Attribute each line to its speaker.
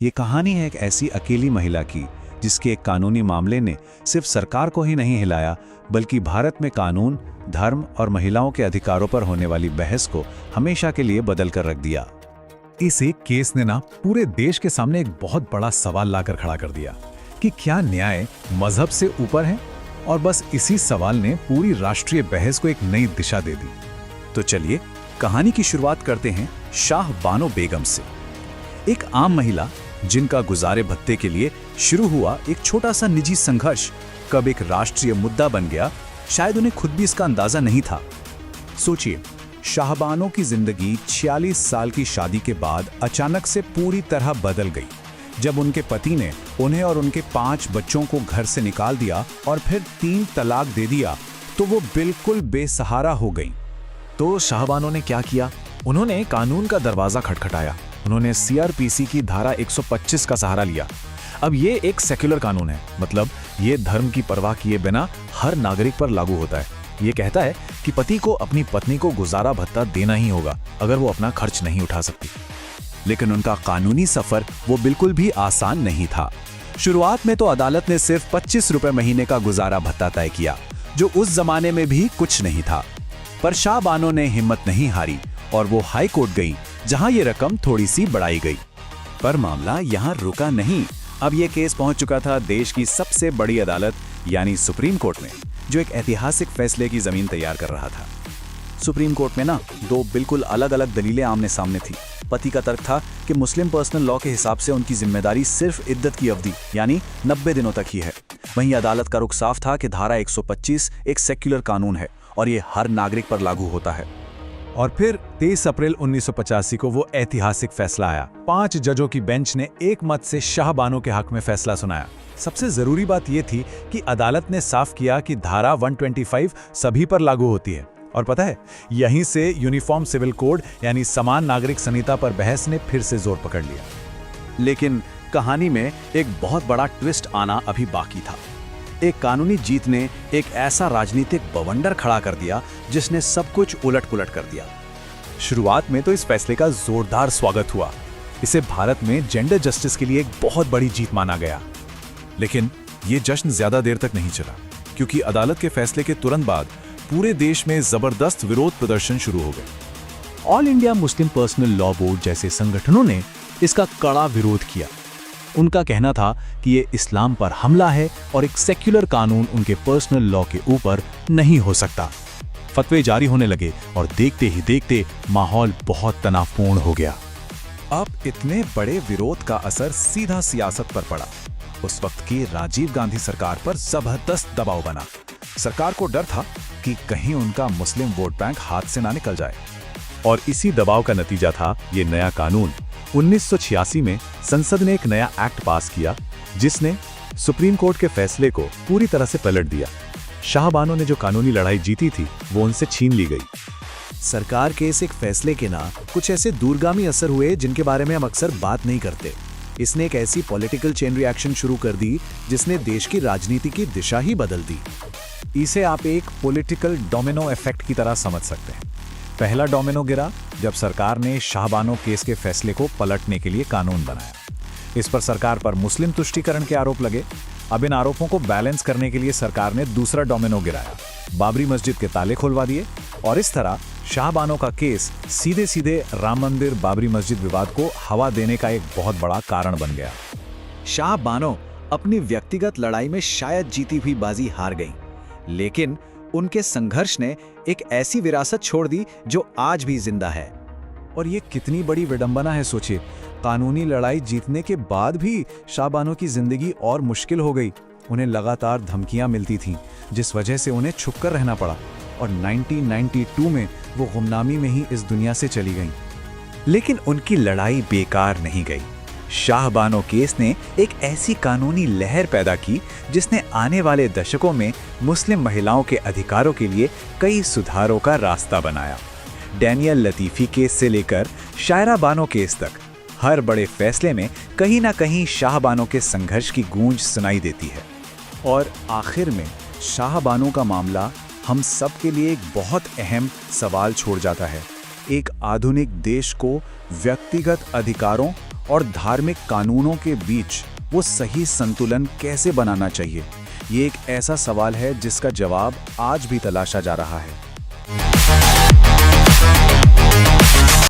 Speaker 1: ये कहानी है एक ऐसी अकेली महिला की जिसके एक कानूनी मामले ने सिर्फ सरकार को ही नहीं हिलाया, बल्कि भारत में कानून, धर्म और महिलाओं के अधिकारों पर होने वाली बहस को हमेशा के लिए बदल कर रख दिया।
Speaker 2: इस एक केस ने ना पूरे देश के सामने एक बहुत बड़ा सवाल लाकर खड़ा कर दिया कि क्या न्याय मजहब से ऊपर है, और बस इसी सवाल ने पूरी राष्ट्रीय बहस को एक नई दिशा दे दी।
Speaker 1: तो चलिए कहानी की शुरुआत करते हैं शाह बानो बेगम से। एक आम महिला जिनका गुजारे भत्ते के लिए शुरू हुआ एक छोटा सा निजी संघर्ष कब एक राष्ट्रीय मुद्दा बन गया, शायद उन्हें खुद भी इसका अंदाजा नहीं था। सोचिए, शाहबानो की जिंदगी 46 साल की शादी के बाद अचानक से पूरी तरह बदल गई। जब उनके पति ने उन्हें और उनके 5 बच्चों को घर से निकाल दिया और फिर 3 तलाक दे दिया, तो वो बिल्कुल बेसहारा हो गई।
Speaker 2: तो शाहबानो ने क्या किया? उन्होंने कानून का दरवाजा खटखटाया। उन्होंने सीआरपीसी की धारा 125 का सहारा लिया। अब ये एक सेक्युलर कानून है, मतलब ये धर्म की परवाह किए बिना हर नागरिक पर लागू होता है। ये कहता है कि पति को अपनी पत्नी को गुजारा भत्ता देना ही होगा अगर वो अपना खर्च नहीं उठा सकती।
Speaker 1: लेकिन उनका कानूनी सफर वो बिल्कुल भी आसान नहीं था। शुरुआत में तो अदालत ने सिर्फ 25 रुपए महीने का गुजारा भत्ता तय किया, जो उस जमाने में भी कुछ नहीं था। पर शाह बानो ने हिम्मत नहीं हारी और वो हाई कोर्ट गई, जहां ये रकम थोड़ी सी बढ़ाई गई। पर मामला यहां रुका नहीं। अब ये केस पहुंच चुका था देश की सबसे बड़ी अदालत यानी सुप्रीम कोर्ट में, जो एक ऐतिहासिक फैसले की जमीन तैयार कर रहा था। सुप्रीम कोर्ट में ना 2 बिल्कुल अलग अलग दलीलें आमने सामने थी। पति का तर्क था कि मुस्लिम पर्सनल लॉ के हिसाब से उनकी जिम्मेदारी सिर्फ इद्दत की अवधि यानी 90 दिनों तक ही है। वहीं अदालत का रुख साफ था कि धारा 125 एक सेक्युलर कानून है और ये हर नागरिक पर लागू होता है।
Speaker 2: और फिर 23 अप्रैल 1985 को वो ऐतिहासिक फैसला आया। 5 जजों की बेंच ने एक मत से शाह बानो के हक में फैसला सुनाया। सबसे जरूरी बात यह थी कि अदालत ने साफ किया कि धारा 125 सभी पर लागू होती है। और पता है, यहीं से यूनिफॉर्म सिविल कोड यानी समान नागरिक संहिता पर बहस ने फिर से जोर पकड़ लिया।
Speaker 1: लेकिन कहानी में एक बहुत बड़ा ट्विस्ट आना अभी बाकी था। एक कानूनी जीत ने एक ऐसा राजनीतिक बवंडर खड़ा कर दिया जिसने सब कुछ उलट-पुलट कर दिया।
Speaker 2: शुरुआत में तो इस फैसले का जोरदार स्वागत हुआ। इसे भारत में जेंडर जस्टिस के लिए एक बहुत बड़ी जीत माना गया। लेकिन ये जश्न ज्यादा देर तक नहीं चला, क्योंकि अदालत के फैसले के तुरंत बाद पूरे देश में जबरदस्त विरोध प्रदर्शन शुरू हो गए। All India Muslim personal law board जैसे संगठनों ने इसका कड़ा विरोध किया। उनका कहना था कि ये इस्लाम पर हमला है और एक सेक्युलर कानून उनके पर्सनल लॉ के ऊपर नहीं हो सकता। फतवे जारी होने लगे और देखते ही देखते माहौल बहुत तनावपूर्ण हो गया।
Speaker 1: अब इतने बड़े विरोध का असर सीधा सियासत पर पड़ा। उस वक्त की राजीव गांधी सरकार पर जबरदस्त दबाव बना। सरकार को डर था कि कहीं उनका मुस्लिम वोट बैंक हाथ से ना निकल जाए।
Speaker 2: और इसी दबाव का नतीजा था ये नया कानून। 1986 में संसद ने एक नया एक्ट पास किया जिसने सुप्रीम कोर्ट के फैसले को पूरी तरह से पलट दिया। शाह बानो ने जो कानूनी लड़ाई जीती थी वो उनसे छीन ली गई।
Speaker 1: सरकार के इस एक फैसले के ना कुछ ऐसे दूरगामी असर हुए जिनके बारे में हम अक्सर बात नहीं करते। इसने एक ऐसी पॉलिटिकल चेन रिएक्शन शुरू कर दी जिसने देश की राजनीति की दिशा ही बदल दी।
Speaker 2: इसे आप एक पॉलिटिकल डोमिनो इफेक्ट की तरह समझ सकते हैं। पहला डोमिनो गिरा जब सरकार ने शाह बानो केस के फैसले को पलटने के लिए कानून बनाया। इस पर सरकार पर मुस्लिम तुष्टीकरण के आरोप लगे। अब इन आरोपों को बैलेंस करने के लिए सरकार ने दूसरा डोमिनो गिराया, बाबरी मस्जिद के ताले खुलवा दिए, और इस तरह शाह बानो का केस सीधे सीधे राम मंदिर बाबरी मस्जिद विवाद को हवा देने का एक बहुत बड़ा कारण बन गया।
Speaker 1: शाह बानो अपनी व्यक्तिगत लड़ाई में शायद जीती हुई बाजी हार गई, लेकिन उनके संघर्ष ने एक ऐसी विरासत छोड़ दी जो आज भी जिंदा है।
Speaker 2: और ये कितनी बड़ी विडंबना है, सोचिए। कानूनी लड़ाई जीतने के बाद भी शाह बानो की जिंदगी और मुश्किल हो गई। उन्हें लगातार धमकियां मिलती थीं, जिस वजह से उन्हें छुपकर रहना पड़ा, और 1992 में वो गुमनामी में ही इस दुनिया से चली गईं।
Speaker 1: लेकिन उनकी लड़ाई बेकार नहीं गई। शाह बानो केस ने एक ऐसी कानूनी लहर पैदा की जिसने आने वाले दशकों में मुस्लिम महिलाओं के अधिकारों के लिए कई सुधारों का रास्ता बनाया। डैनियल लतीफी केस से लेकर शायरा बानो केस तक हर बड़े फैसले में कहीं ना कहीं शाह बानो के संघर्ष की गूंज सुनाई देती है। और आखिर में शाह बानो का मामला हम सब के लिए एक बहुत अहम सवाल छोड़ जाता है। एक आधुनिक देश को व्यक्तिगत अधिकारों और धार्मिक कानूनों के बीच वो सही संतुलन कैसे बनाना चाहिए, ये एक ऐसा सवाल है जिसका जवाब आज भी तलाशा जा रहा है।